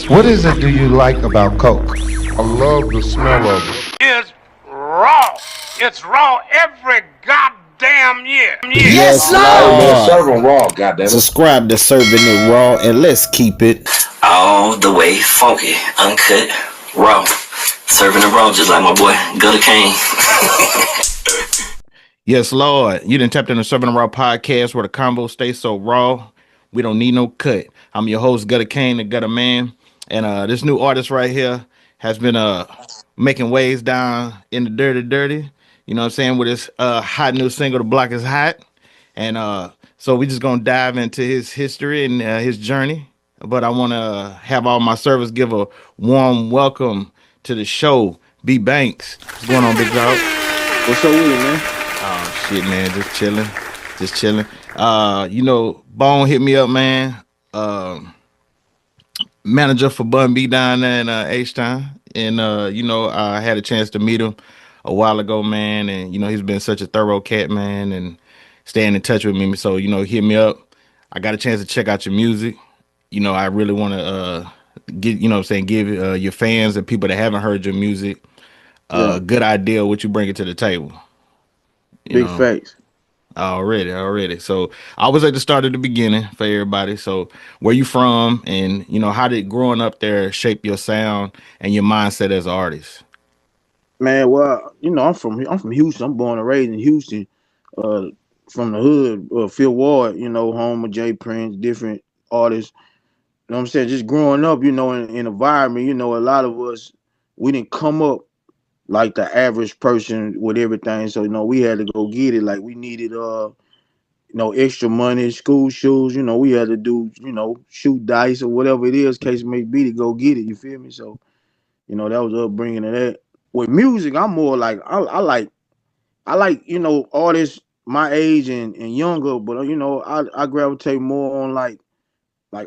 What is it do you like about Coke? I love the smell of it. It's raw. It's raw every goddamn year. Yes, Hey man, Lord. serving raw, goddammit. Subscribe to Serving It Raw and let's keep it all the way funky, uncut, raw. Serving it raw just like my boy Gutter Kane. Yes, Lord. You done tapped in the Serving It Raw podcast where the combo stays so raw, we don't need no cut. I'm your host, Gutter Kane, the Gutter Man. And this new artist right here has been making waves down in the dirty. You know what I'm saying? With his hot new single, The Block is Hot. And so we just gonna dive into his history and his journey. But I wanna have all my servers give a warm welcome to the show, B.Bankz. What's going on, big dog? What's up with it, man? Oh shit, man, just chilling. Bone hit me up, man. Manager for Bun B down there in H-Town. And I had a chance to meet him a while ago, man, and he's been such a thorough cat, man, and staying in touch with me. So, hit me up. I got a chance to check out your music. I really want to give your fans and people that haven't heard your music a good idea of what you bring it to the table. Big facts. Already. So I always like to start at the beginning for everybody. So where you from, and how did growing up there shape your sound and your mindset as an artist? Man, well, I'm from Houston. I'm born and raised in Houston. From the hood, Phil Ward, home of Jay Prince, different artists. You know what I'm saying? Just growing up, in environment, a lot of us, we didn't come up like the average person with everything. So, we had to go get it. Like we needed extra money, school shoes, we had to do, shoot dice or whatever it is, case it may be, to go get it. You feel me? So, that was the upbringing of that. With music, I'm more like I like artists my age and younger, but I gravitate more on like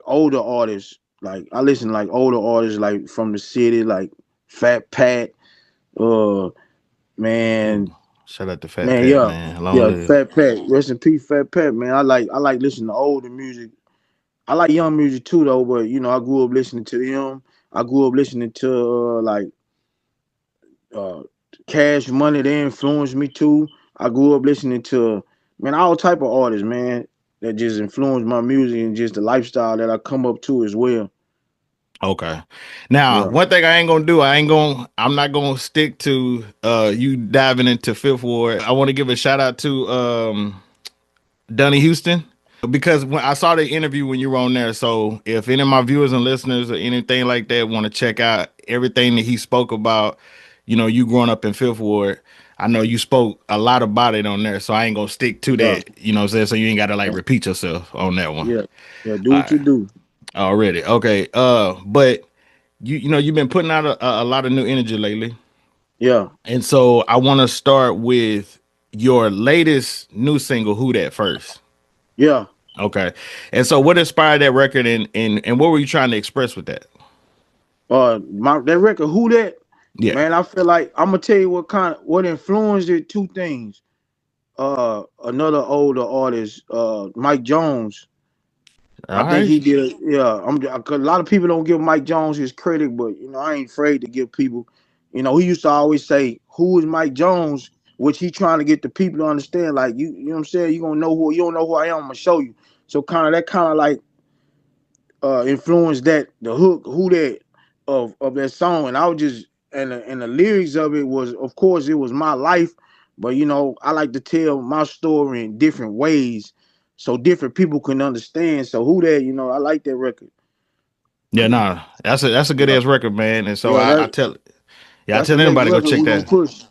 older artists. Like I listen to like older artists like from the city, like Fat Pat, man. Shout out to Fat Man, Pat, yeah, man. Long live. Fat Pat. Rest in peace, Fat Pat, man. I like listening to older music. I like young music too, though. But I grew up listening to him. I grew up listening to Cash Money. They influenced me too. I grew up listening to all type of artists, man, that just influenced my music and just the lifestyle that I come up to as well. Okay. Now, one thing I ain't gonna do, I'm not gonna stick to you diving into Fifth Ward. I want to give a shout out to Dunny Houston, because when I saw the interview when you were on there. So if any of my viewers and listeners or anything like that want to check out everything that he spoke about, you growing up in Fifth Ward, I know you spoke a lot about it on there. So I ain't gonna stick to that, what I'm saying? So you ain't gotta repeat yourself on that one. Yeah, do what you do. Already. Okay. But you've been putting out a lot of new energy lately. Yeah. And so I want to start with your latest new single, Who That, first. Yeah. Okay. And so what inspired that record, and what were you trying to express with that? That record, Who That? Yeah. Man, I feel like I'm gonna tell you what influenced it. Two things. Another older artist, Mike Jones. I think he did. A lot of people don't give Mike Jones his credit, but I ain't afraid to give people. He used to always say, "Who is Mike Jones?" Which he trying to get the people to understand. Like you know what I'm saying. You don't know who I am. I'm gonna show you. So kind of like influenced that the hook, Who That, of that song, and I was just and the lyrics of it was, of course, it was my life, but I like to tell my story in different ways, so different people can understand. So Who That, I like that record. Yeah, nah, that's a good ass record, man. And so I tell anybody go check that. Push.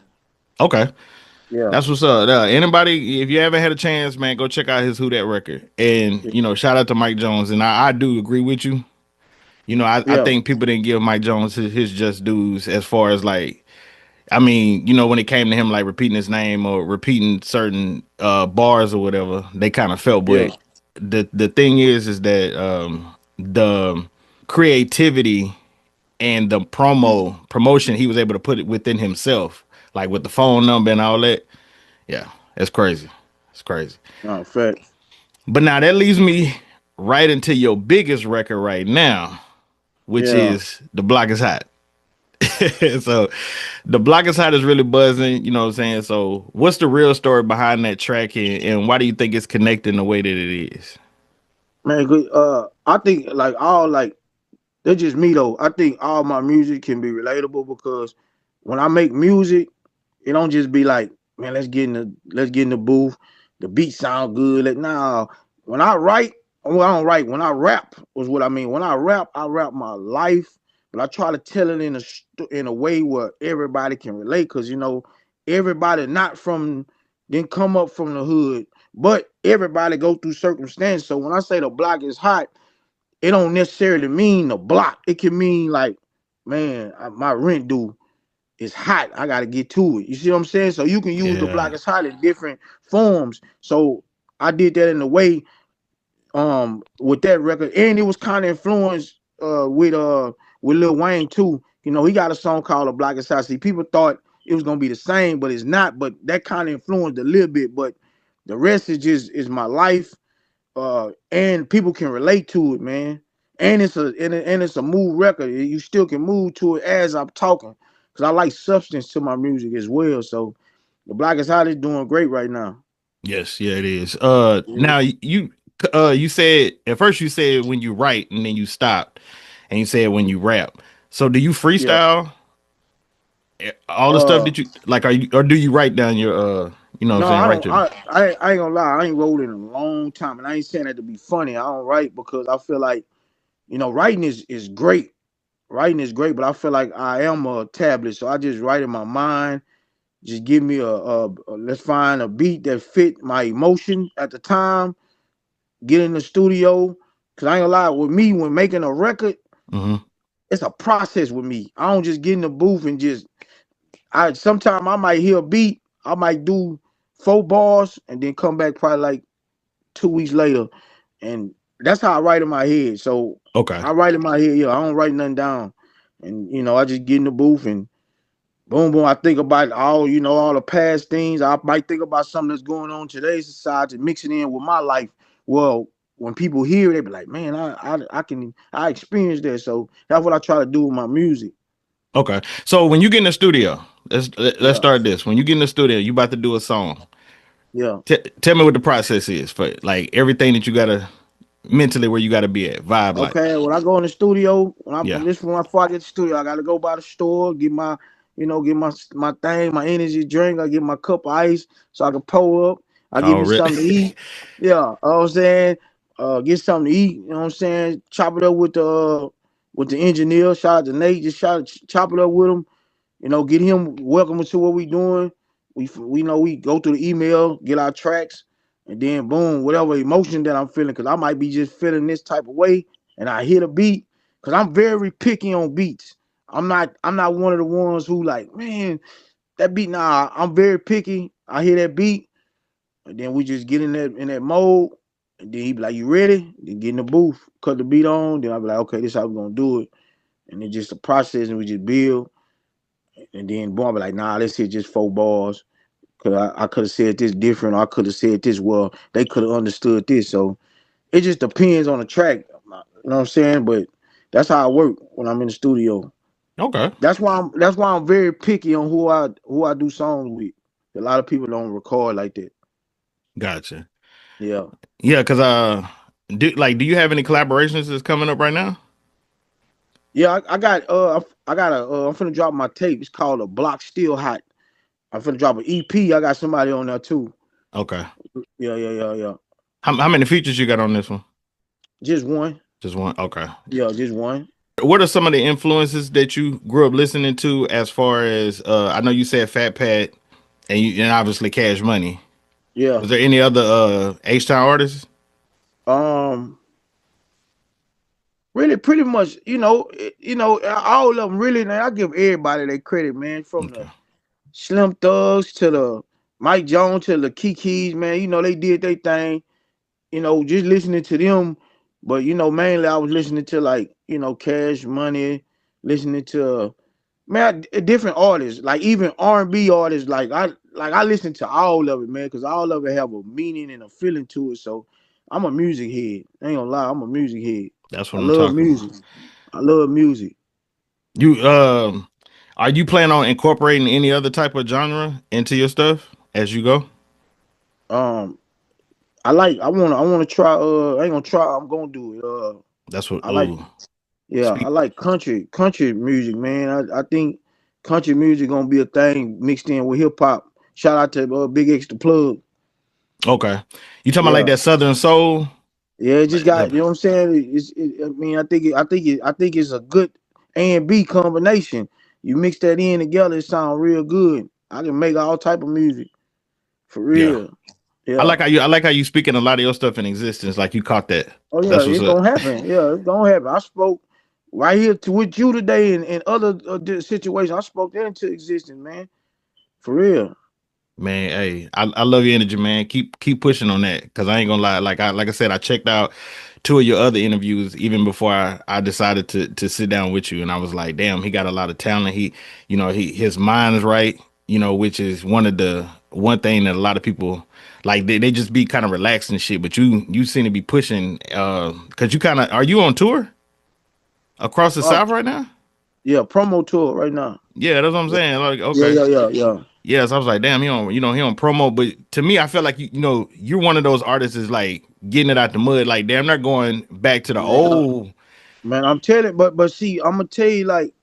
Okay. Yeah, that's what's up. Anybody, if you haven't had a chance, man, go check out his Who That record. And shout out to Mike Jones. And I do agree with you. I think people didn't give Mike Jones his just dues, as far as when it came to him repeating his name or repeating certain bars or whatever, they kind of felt. But the thing is that the creativity and the promotion he was able to put it within himself, like with the phone number and all that. Yeah, it's crazy. It's crazy. Oh, facts. But now that leads me right into your biggest record right now. which is The Block is Hot. So The Block is Hot is really buzzing, you know what I'm saying? So what's the real story behind that track, and why do you think it's connecting the way that it is? Man, good. I think that's just me though. I think all my music can be relatable because when I make music, it don't just be like, man, let's get in the booth. The beat sound good. Like, nah, when I write, well, I don't write. When I rap was what I mean. When I rap my life, but I try to tell it in a way where everybody can relate. Cause everybody not from didn't come up from the hood, but everybody go through circumstances. So when I say the block is hot, it don't necessarily mean the block. It can mean like, man, my rent due. It's hot. I got to get to it. You see what I'm saying? So you can use the block is hot in different forms. So I did that in a way with that record, and it was kind of influenced with Lil Wayne too. He got a song called "The Block is Hot." See, people thought it was gonna be the same, but it's not. But that kind of influenced a little bit. But the rest is my life, and people can relate to it, man. And it's a move record. You still can move to it as I'm talking, because I like substance to my music as well. So the Block is Hot is doing great right now. Yes, yeah, it is. Now you said at first you said when you write and then you stopped, and you said when you rap. So do you freestyle all the stuff that you like? Are you, or do you write down your you know what No, I'm saying, I write don't. your I ain't gonna lie. I ain't wrote in a long time, and I ain't saying that to be funny. I don't write because I feel like writing is great. Writing is great, but I feel like I am a tablet, so I just write in my mind. Just give me let's find a beat that fit my emotion at the time. Get in the studio, cause I ain't gonna lie. With me, when making a record, it's a process with me. I don't just get in the booth and just. Sometimes I might hear a beat. I might do 4 bars and then come back probably like 2 weeks later, and that's how I write in my head. So I write in my head. I don't write nothing down, and I just get in the booth and boom, boom. I think about all the past things. I might think about something that's going on in today's society, mix it in with my life. Well, when people hear it, they be like, "Man, I experienced that." So that's what I try to do with my music. Okay, so when you get in the studio, let's start this. When you get in the studio, you about to do a song. Yeah. Tell me what the process is for like everything that you gotta mentally where you gotta be at vibe like. Okay, when I go in the studio, before I get to the studio, I gotta go by the store, get my, get my thing, my energy drink. I get my cup of ice so I can pour up. I give me something to eat. Yeah, you know what I'm saying? Get something to eat. You know what I'm saying? Chop it up with the engineer. Shout out to Nate. Just chop it up with him. Get him welcome to what we doing. We know we go through the email, get our tracks, and then boom, whatever emotion that I'm feeling, because I might be just feeling this type of way, and I hit a beat, because I'm very picky on beats. I'm not one of the ones who like, man, that beat. Nah, I'm very picky. I hear that beat, and then we just get in that mode, and then he be like, "You ready?" Then get in the booth, cut the beat on. Then I be like, "Okay, this is how we gonna do it," and it's just a process, and we just build. And then boom, I be like, "Nah, let's hit just 4 bars." Cause I could have said this different, or I could have said this well. They could have understood this. So it just depends on the track. You know what I'm saying? But that's how I work when I'm in the studio. Okay. That's why I'm very picky on who I do songs with. A lot of people don't record like that. Gotcha. Yeah. Yeah, because do you have any collaborations that's coming up right now? Yeah, I'm finna drop my tape. It's called A Block Still Hot. I'm finna drop an EP. I got somebody on there too. Okay. Yeah. How many features you got on this one? Just one. Just one. Okay. Yeah, just one. What are some of the influences that you grew up listening to? As far as I know, you said Fat Pat, and obviously Cash Money. Yeah. Was there any other H-Town artists? Really, pretty much, all of them. Really, man, I give everybody their credit, man. From the Slim Thugs to the Mike Jones to the Kikis, man. They did their thing. Just listening to them, but mainly I was listening to like Cash Money, listening to different artists, like even R&B artists. Like I listen to all of it, man, because all of it have a meaning and a feeling to it. So I'm a music head. I ain't gonna lie, I'm a music head. That's I what I'm love talking music. about. I love music. You are you planning on incorporating any other type of genre into your stuff as you go? Um, I wanna try. I ain't gonna try. I'm gonna do it. That's what. I like. Ooh, Yeah, I speak. like country music, man. I think country music gonna be a thing mixed in with hip hop. Shout out to Big X the plug. Okay, you talking about like Yeah, that Southern soul? yeah. It just Like got, that. you know what I'm saying. I mean, I think it's a good A and B combination. You mix that in together, it sound real good. I can make all type of music for Yeah, real. Yeah. I like how you speaking a lot of your stuff in existence. Like you caught that. Oh yeah, That's what's it's up. gonna happen. Yeah, it's gonna happen. I spoke right here with you today and other situations. I spoke that into existence, man. For real. Man, hey, I love your energy, man. Keep pushing on that, because I ain't gonna lie. Like I said, I checked out two of your other interviews even before I decided to sit down with you, and I was like, damn, he got a lot of talent. His mind is right. Which is one thing that a lot of people like. They just be kind of relaxed and shit, but you seem to be pushing. Cause you kind of are you on tour across the Uh, South right now? yeah, promo tour right now. Yeah, that's what I'm Yeah, saying. Like, yeah, okay. yeah, yeah, yeah. Yes, I was like, damn, he don't promo. But to me, I feel like you're one of those artists is like getting it out the mud. Like, damn, not going back to the Man, old. I'm telling, but see, I'm gonna tell you, like,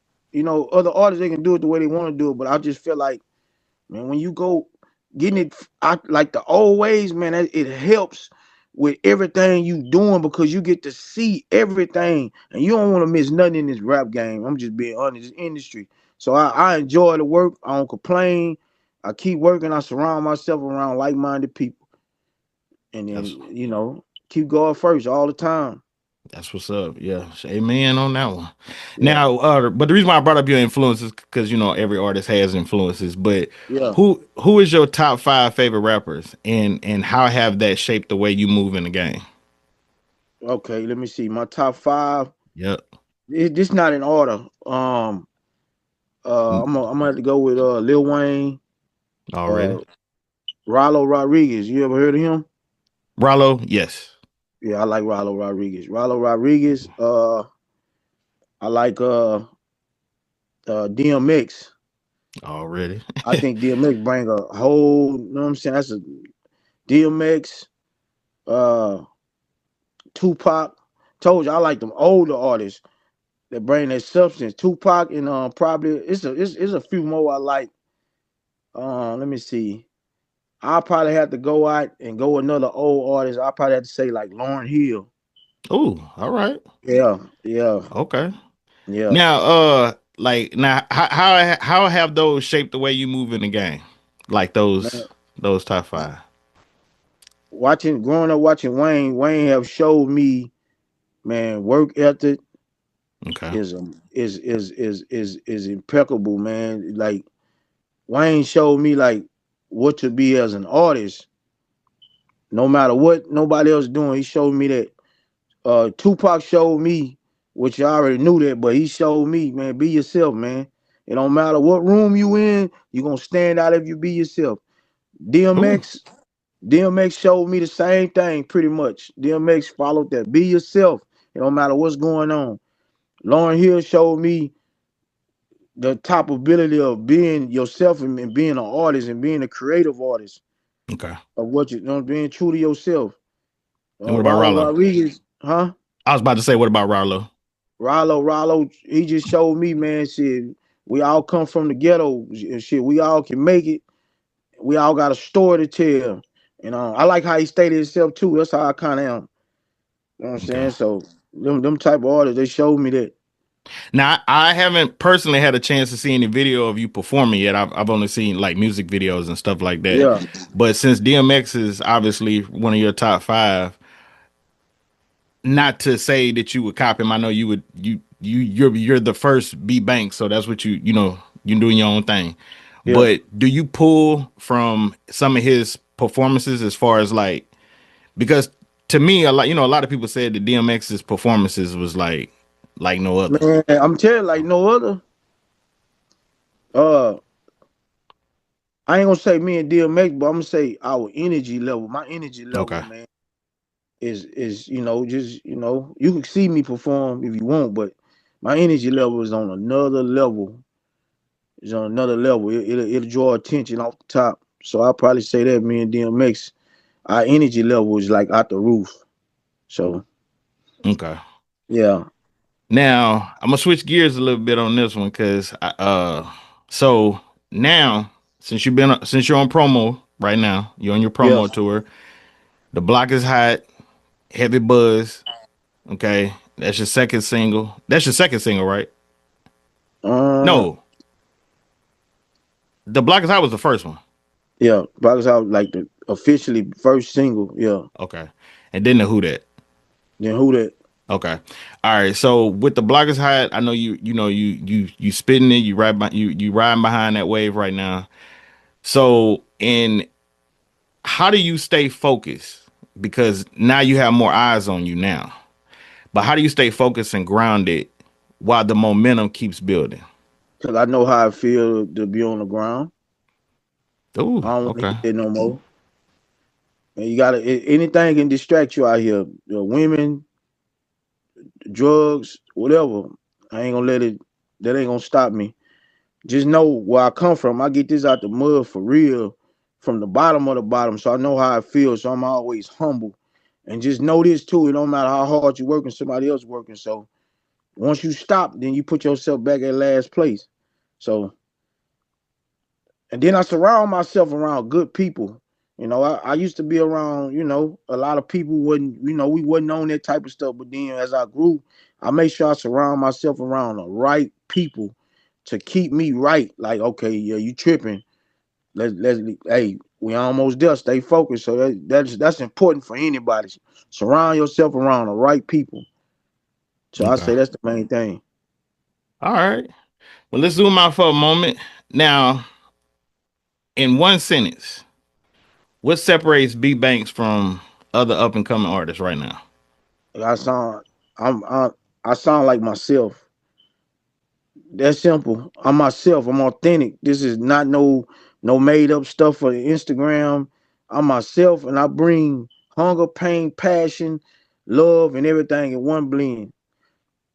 other artists they can do it the way they want to do it, but I just feel like, man, when you go getting it out like the old ways, man, it helps with everything you doing because you get to see everything and you don't want to miss nothing in this rap game. I'm just being honest, this industry. So I enjoy the work. I don't complain. I keep working. I surround myself around like-minded people, and That's then keep going first all the time. that's what's up. Yeah, amen on that one. Yeah, Now, but the reason why I brought up your influences because every artist has influences. But yeah. who is your top 5 favorite rappers, and how have that shaped the way you move in the game? Okay, let me see. My top five. Yep, This not in order. I'm gonna have to go with Lil Wayne, already. uh, Rollo Rodriguez. You ever heard of him? Rollo, yes, Yeah, I like Rollo Rodriguez. Rollo Rodriguez. I like DMX. already. I think DMX bring a whole. You know what I'm saying? That's a DMX. Uh, Tupac. Told you I like them older artists that bring that substance. Tupac and probably it's a few more I like. Let me see. I'll probably have to go out and go another old artist. I'll probably have to say like Lauryn Hill. Oh, all right. Yeah, yeah, Okay. yeah. Now, like now, how have those shaped the way you move in the game? Like Man, those top 5. growing up watching Wayne have showed me, man, work ethic Okay. is impeccable, man. Like Wayne showed me like what to be as an artist, no matter what nobody else doing. He showed me that. Tupac showed me, which I already knew that, but he showed me, man, be yourself, man. It don't matter what room you in, you gonna stand out if you be yourself. Ooh. DMX, DMX showed me the same thing pretty much. DMX followed that. Be yourself. It don't matter what's going on. Lauryn Hill showed me the top ability of being yourself and being an artist and being a creative artist Okay. of what being true to yourself. And what about Rollo Rollo? Rodriguez, huh? I was about to say, what about Rollo? Rollo, he just showed me, man, shit, we all come from the ghetto and shit. We all can make it. We all got a story to tell. And I like how he stated himself too. That's how I kind of am. You know what I'm Okay. saying? So them type of artists, they showed me that. Now, I haven't personally had a chance to see any video of you performing yet. I've only seen like music videos and stuff like that. Yeah. But since DMX is obviously one of your top 5, not to say that you would copy him. I know you would. You're the first B.Bankz, so that's what you're doing your own thing. Yeah. But do you pull from some of his performances as far as like, because to me a lot of people said that DMX's performances was like no other. Man, I'm telling you, like no other. Uh I ain't gonna say me and DMX, but I'm gonna say our energy level. My energy level, Okay. man, is just you can see me perform if you want, but my energy level is on another level. It's on another level. It'll draw attention off the top. So I'll probably say that me and DMX, our energy level is like out the roof. So okay. yeah. Now I'm gonna switch gears a little bit on this one because so now since you're on promo right now, you're on your Yeah. promo tour. The Block is Hot, Heavy Buzz. Okay, that's your second single. That's your second single, right? Uh No, The Block is Hot was the first one. yeah. Box out like the officially first single. Yeah. Okay, and then the Who That. Then who that? Okay, all right. So with The Block is Hot, I know you spitting it. You riding behind that wave right now. So in how do you stay focused? Because now you have more eyes on you now. But how do you stay focused and grounded while the momentum keeps building? Cause I know how I feel to be on the ground. Ooh, I don't want to okay. hit that no more. And you gotta anything can distract you out here. Women, drugs, whatever. I ain't gonna let it. That ain't gonna stop me. Just know where I come from. I get this out the mud for real, from the bottom of the bottom. So I know how I feel. So I'm always humble. And just know this too. It don't matter how hard you're working, somebody else working. So once you stop, then you put yourself back at last place. So and then I surround myself around good people. I used to be around, a lot of people we wasn't on that type of stuff. But then as I grew, I made sure I surround myself around the right people to keep me right. Like, okay, yeah, you tripping. Let's hey, we almost there. Stay focused. So that's important for anybody. Surround yourself around the right people. So I Okay. say that's the main thing. All right. Well, let's zoom out for a moment. Now, in one sentence, what separates B.Bankz from other up and coming artists right now? I sound I sound like myself. That's simple. I'm myself. I'm authentic. This is not no made up stuff for Instagram. I'm myself, and I bring hunger, pain, passion, love, and everything in one blend.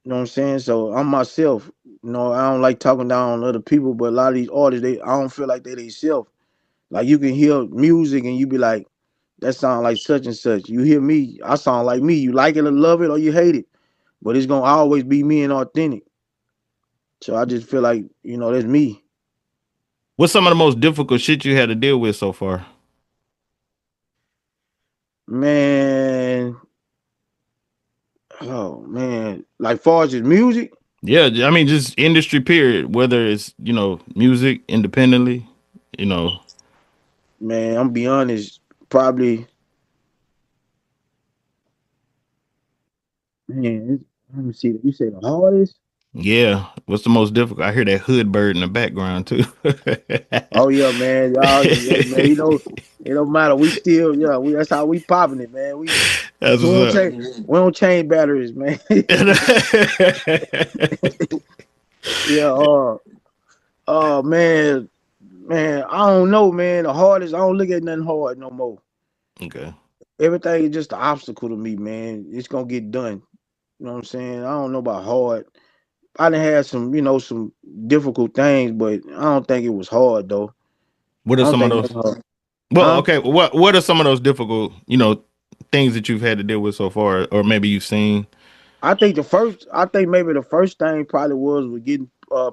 You know what I'm saying? So I'm myself. I don't like talking down on other people, but a lot of these artists, I don't feel like they self. Like you can hear music and you be like, that sound like such and such. You hear me, I sound like me. You like it or love it or you hate it, but it's gonna always be me and authentic. So I just feel like, that's me. What's some of the most difficult shit you had to deal with so far? Man, oh man. Like far as his music, Yeah, I mean just industry period, whether it's, music independently, man, I'm be honest, probably man, let me see. You say the hardest? Yeah. What's the most difficult? I hear that hood bird in the background too. Oh yeah, man. Y'all, hey, man, it don't matter. We still, yeah, that's how we popping it, man. We That's we don't what's change, we don't change batteries, man. up. Yeah, man, I don't know, man. The hardest, I don't look at nothing hard no more. Okay. Everything is just an obstacle to me, man. It's gonna get done. You know what I'm saying? I don't know about hard. I done had some difficult things, but I don't think it was hard though. What I are don't some of think those? it was hard. Well, Huh? okay. What are some of those difficult, things that you've had to deal with so far, or maybe you've seen? I think maybe the first thing probably was getting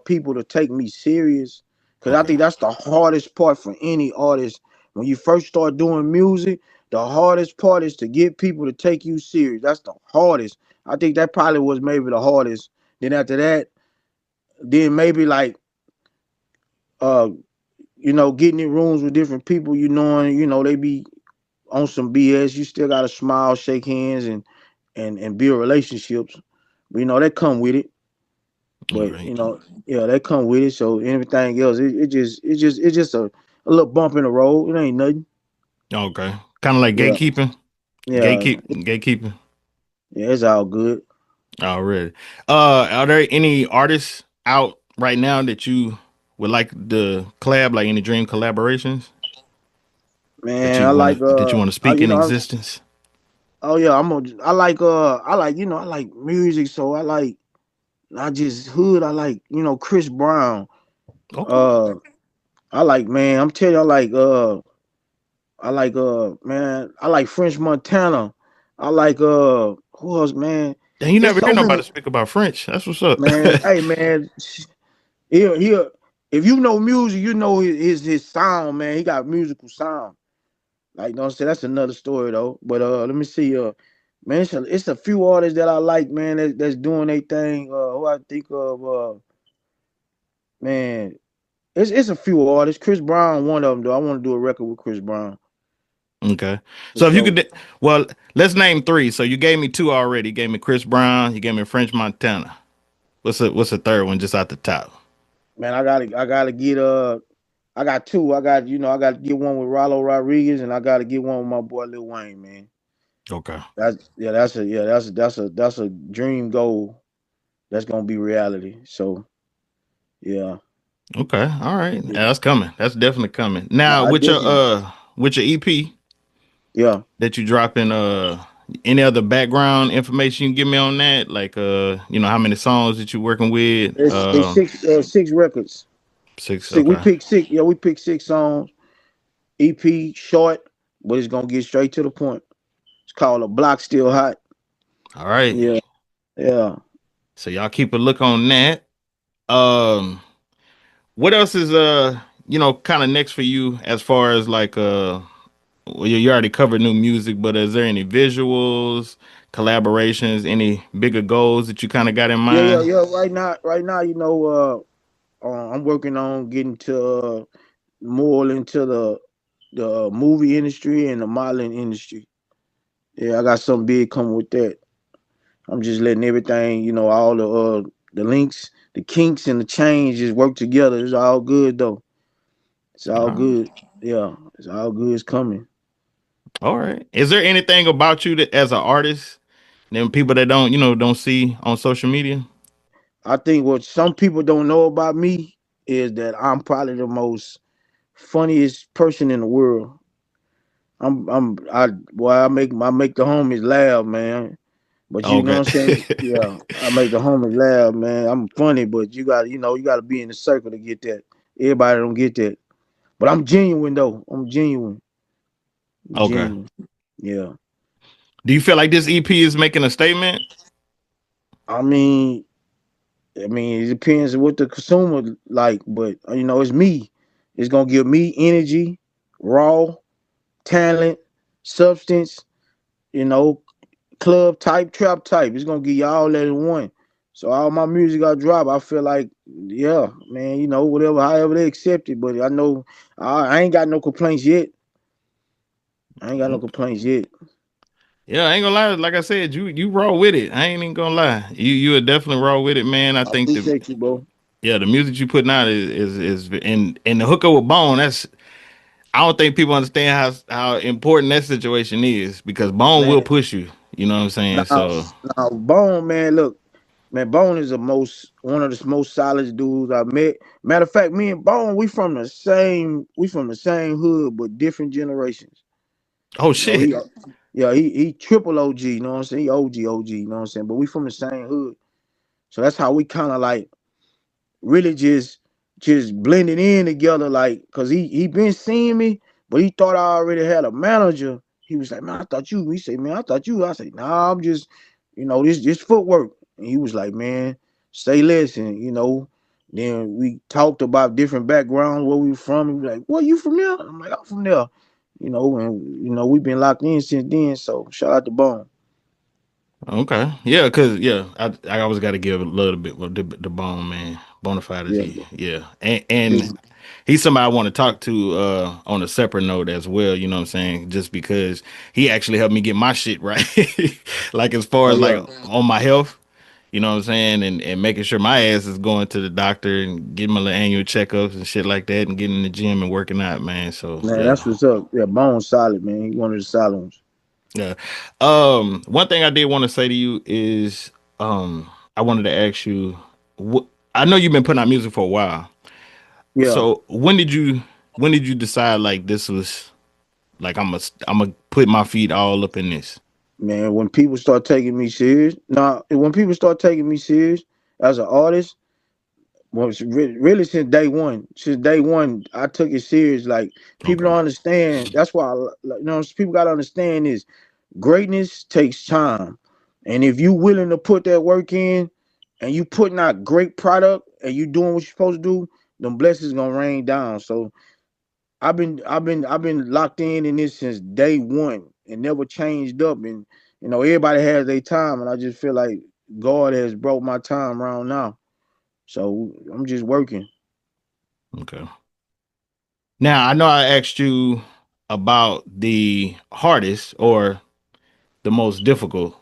people to take me serious, because I Okay. think that's the hardest part for any artist. When you first start doing music, the hardest part is to get people to take you serious. That's the hardest. I think that probably was maybe the hardest. Then after that, then maybe like uh, getting in rooms with different people, they be on some BS. You still gotta smile, shake hands, and build relationships. That come with it. But Right. yeah, that come with it. So everything else, it's just a little bump in the road. It ain't nothing. Okay. Kind of like Yeah, gatekeeping. yeah, Gatekeeping. yeah. It's all good. Already. Are there any artists out right now that you would like to collab, like any dream collaborations Man, I like that you want to speak in existence? oh yeah, I like music, so I like I just hood. I like, Chris Brown. Okay. I like, man. I'm telling you, man. I like French Montana. I like who else, man? And you It's never hear so nobody many, speak about French. That's what's up. man. Hey, man. Here. If you know music, you know his sound, man. He got musical sound. Like, you know what I'm saying? That's another story though. But let me see. Man, it's a few artists that I like, man. That's doing their thing. Who I think of, man. It's a few artists. Chris Brown, one of them though. I want to do a record with Chris Brown. Okay. For So if you sure. could, well, let's name three. So you gave me two already. You gave me Chris Brown. You gave me French Montana. What's the third one just out the top? Man, I gotta get I got two. I gotta get one with Rollo Rodriguez, and I gotta get one with my boy Lil Wayne, man. Okay. That's a dream goal that's gonna be reality. So yeah. Okay. All right. Yeah, that's coming. That's definitely coming. Now Nah, I definitely with your EP yeah. that you drop in any other background information you can give me on that? Like how many songs that you working with? It's six records. Six. Six, we Okay. picked six. Yeah, we picked six songs. EP short, but it's gonna get straight to the point. It's called A Block Still Hot. All right. Yeah, yeah. So y'all keep a look on that. Um what else is kind of next for you as far as like well, you already covered new music, but is there any visuals, collaborations, any bigger goals that you kind of got in mind? Yeah. Right now, I'm working on getting to more into the movie industry and the modeling industry. Yeah, I got something big coming with that. I'm just letting everything, all the links, the kinks, and the change just work together. It's all good though. It's all All right. good. Yeah, it's all good. It's coming. All right. Is there anything about you that as an artist, then people that don't see on social media? I think what some people don't know about me is that I'm probably the most funniest person in the world. I make the homies laugh, man. But you know what Okay. I'm saying? Yeah, I make the homies laugh, man. I'm funny, but you got to be in the circle to get that. Everybody don't get that. But I'm genuine though. I'm genuine. Okay. Genuine. Yeah. Do you feel like this EP is making a statement? I mean, it depends on what the consumer like, but it's me. It's gonna give me energy, raw, talent, substance, you know, club type, trap type. It's gonna give you all that in one. So all my music I drop, I feel like, yeah, man, whatever, however they accept it. But I know I ain't got no complaints yet. I ain't got no complaints yet. Yeah, I ain't gonna lie. Like I said, you raw with it. I ain't even gonna lie. You are definitely raw with it, man. I I think appreciate you, bro. the music you putting out is and the hookup with Bone. That's I don't think people understand how important that situation is because Bone will Man, push you. You know what I'm saying? now, So now Bone, man, look, man, Bone is one of the most solid dudes I met. Matter of fact, me and Bone, we from the same hood, but different generations. oh You know, he shit. yeah, he triple OG, you know what I'm saying? He OG, you know what I'm saying? But we from the same hood. So that's how we kind of like really just blended in together, like, cause he been seeing me, but he thought I already had a manager. He was like, man, I thought you. He said, man, I thought you. I said, nah, I'm just, this footwork. And he was like, man, say less, and. Then we talked about different backgrounds, where we were from. He was like, well, you from there? I'm like, I'm from there. And we've been locked in since then. So shout out to Bone. Okay. Yeah, cause I always got to give a little bit of the Bone, man. Bonafide is Yeah, he. Yeah, and this, he's somebody I want to talk to on a separate note as well. You know what I'm saying? Just because he actually helped me get my shit right, like as far oh as like yeah, on my health. You know what I'm saying? And making sure my ass is going to the doctor and getting my little annual checkups and shit like that and getting in the gym and working out, man. So man, yeah. that's what's up. Yeah, Bone's solid, man. He one of the solid ones. Yeah. One thing I did want to say to you is I wanted to ask you I know you've been putting out music for a while. Yeah, So when did you decide like this was like I'm gonna put my feet all up in this? man. When people start taking me serious, when people start taking me serious, as an artist. Well, really since day one. Since day one, I took it serious. Like people Okay. don't understand. That's why people gotta understand is greatness takes time, and if you willing to put that work in, and you putting out great product, and you doing what you're supposed to do, them blessings gonna rain down. So I've been locked in this since day one and never changed up. And everybody has their time, and I just feel like God has brought my time around now. So I'm just working. Okay. Now I know I asked you about the hardest or the most difficult.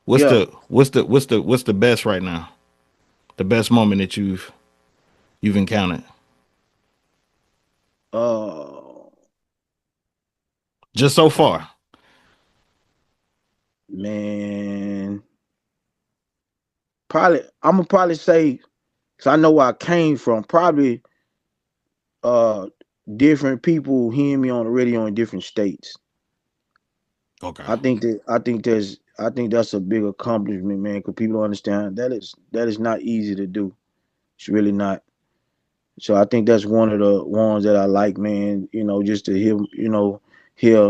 What's Yeah. the best right now? The best moment that you've encountered Uh just so far. Man, probably I'm gonna probably say, cause I know where I came from. Probably uh different people hearing me on the radio in different states. Okay. I think that's a big accomplishment, man. Cause people don't understand that is not easy to do. It's really not. So I think that's one of the ones that I like, man. Just to hear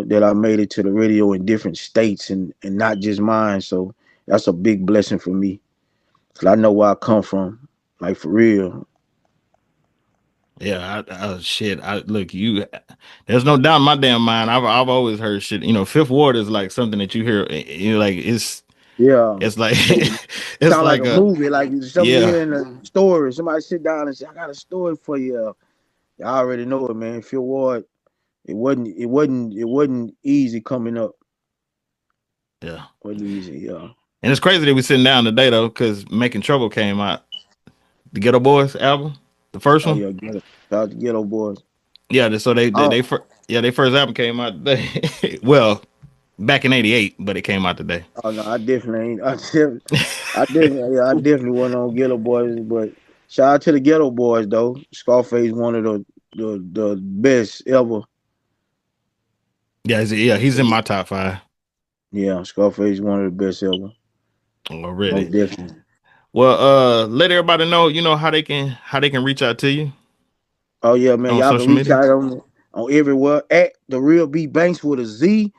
that I made it to the radio in different states and not just mine. So that's a big blessing for me. Cause I know where I come from, like for real. Yeah, shit. I look you. There's no doubt in my damn mind. I've always heard shit. Fifth Ward is like something that you hear. You like Yeah, it's like it's sound like like a a movie, like something you yeah hear in a story. Somebody sit down and say, "I got a story for you." I already know it, man. Phil Ward. It wasn't easy coming up. yeah. Wasn't easy, yeah. And it's crazy that we sitting down today though, because Making Trouble came out. The Ghetto Boys album, the first Oh one. yeah, ghetto. Shout out to Ghetto Boys. Yeah, so Oh, they first album came out today. Well, back in '88, but it came out today. oh no, I definitely ain't. I definitely wasn't on Ghetto Boys, but shout out to the Ghetto Boys though. Scarface, one of the best ever. He's in my top five Yeah, Scarface, one of the best ever. Most already. definitely. Well, let everybody know, how they can reach out to you Oh yeah, man. on Y'all can social reach media. out on everywhere at the real B.Bankz with a Z.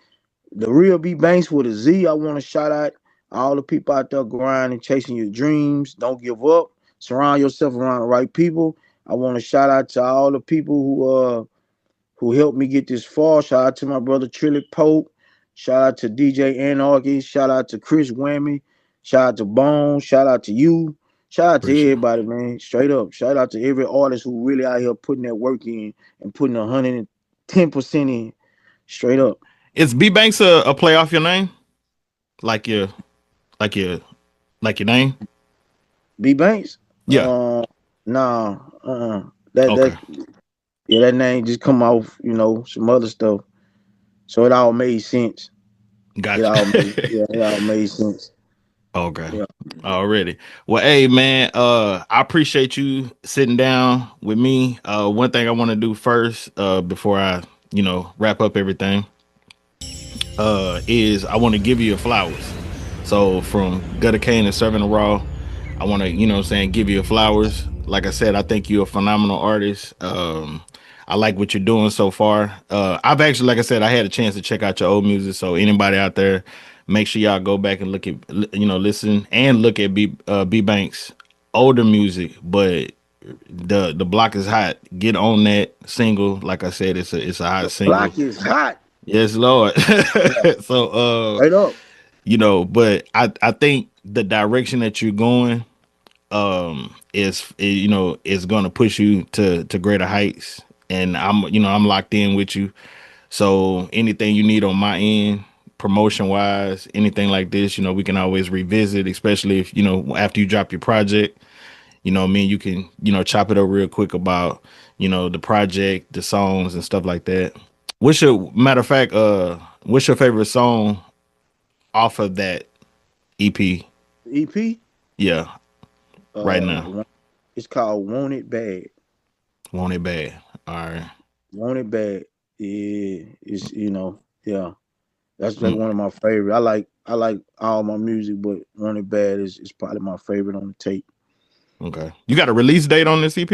The real B.Bankz with a Z. I want to shout out all the people out there grinding, chasing your dreams. Don't give up. Surround yourself around the right people. I want to shout out to all the people who helped me get this far. Shout out to my brother Trilly Pope. Shout out to DJ Anarchy. Shout out to Chris Whammy. Shout out to Bone. Shout out to you. Shout out to Appreciate it. everybody, man. Straight up. Shout out to every artist who really out here putting that work in and putting 110% in. Straight up. Is B.Bankz a play off your name? Like your like your like your name? B.Bankz? Yeah. Nah. That Okay. that yeah, that name just come off, some other stuff. So it all made sense. Gotcha. It all made sense. Okay. Yeah. Already. Well, hey man, I appreciate you sitting down with me. One thing I want to do first, before I, wrap up everything, is I want to give you your flowers. So from Gutter Kane and Serving the Raw, I want to, give you your flowers. Like I said, I think you're a phenomenal artist. I like what you're doing so far. I've actually, like I said, I had a chance to check out your old music. So anybody out there, make sure y'all go back and look at, listen and look at B.Bankz older music. But the block is hot. Get on that single. Like I said, it's a hot single. Block is hot. Yes, Lord. Yeah. So Straight up. but I think the direction that you're going is going to push you to greater heights, and I'm locked in with you. So anything you need on my end, promotion wise, anything like this, we can always revisit, especially if after you drop your project, me and you can chop it up real quick about the project, the songs and stuff like that. What's your matter of fact, what's your favorite song off of that EP? EP. Yeah, right now. It's called Want It Bad. Want It Bad. All right. Want It Bad. Yeah, yeah. That's like Mm, one of my favorite. I like all my music, but Want It Bad is probably my favorite on the tape. Okay. You got a release date on this EP?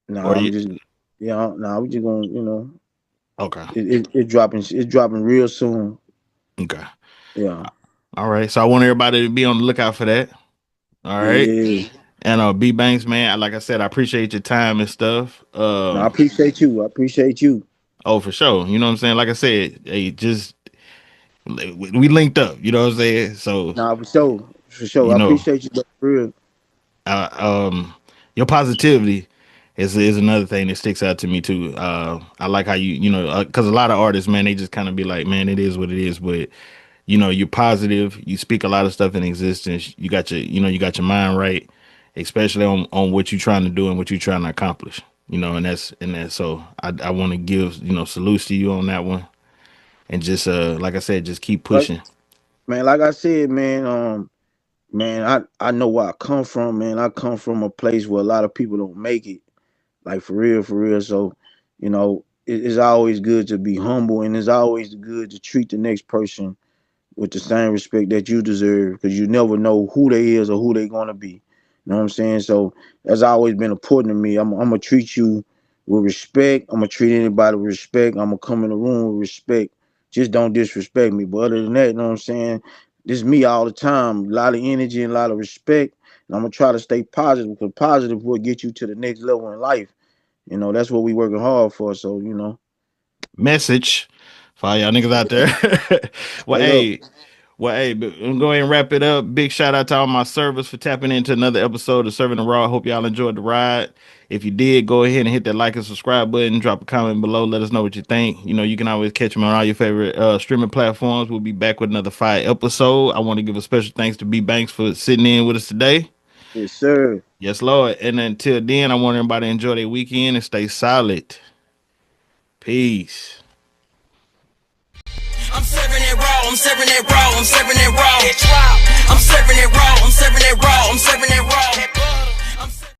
Nah, we just gonna, Okay. It's dropping real soon. Okay. Yeah. All right. So I want everybody to be on the lookout for that. All right. Yeah. And B.Bankz, man, like I said, I appreciate your time and stuff. No, I appreciate you. Oh, for sure. You know what I'm saying? Like I said, hey, just we linked up, you know what I'm saying? So Nah, for sure. you I know, appreciate you, though, for real. uh, um your positivity is another thing that sticks out to me too. I like how you know, because a lot of artists, man, they just kind of be like, man, it is what it is, but you know, you're positive, you speak a lot of stuff in existence, you got your mind right, especially on what you're trying to do and what you're trying to accomplish, you know. And that's so I want to give, you know, salutes to you on that one. And just like I said, just keep pushing. Like I said, man, I know where I come from, man. I come from a place where a lot of people don't make it, like for real. So, it's always good to be humble, and it's always good to treat the next person with the same respect that you deserve, because you never know who they is or who they gonna be. You know what I'm saying? So that's always been important to me. I'm gonna treat you with respect. I'm gonna treat anybody with respect. I'm gonna come in the room with respect. Just don't disrespect me. But other than that, you know what I'm saying? This is me all the time. A lot of energy and a lot of respect. And I'm gonna try to stay positive, because positive will get you to the next level in life. That's what we working hard for. So, Message for all y'all niggas out there. well, hey, but I'm going to wrap it up. Big shout out to all my servers for tapping into another episode of Serving the Raw. I hope y'all enjoyed the ride. If you did, go ahead and hit that like and subscribe button. Drop a comment below. Let us know what you think. You know, you can always catch me on all your favorite streaming platforms. We'll be back with another 5 episode. I want to give a special thanks to B.Bankz for sitting in with us today. Yes, sir. Yes, Lord. And until then, I want everybody to enjoy their weekend and stay solid. Peace. I'm serving it raw, I'm serving it raw, I'm serving it raw. I'm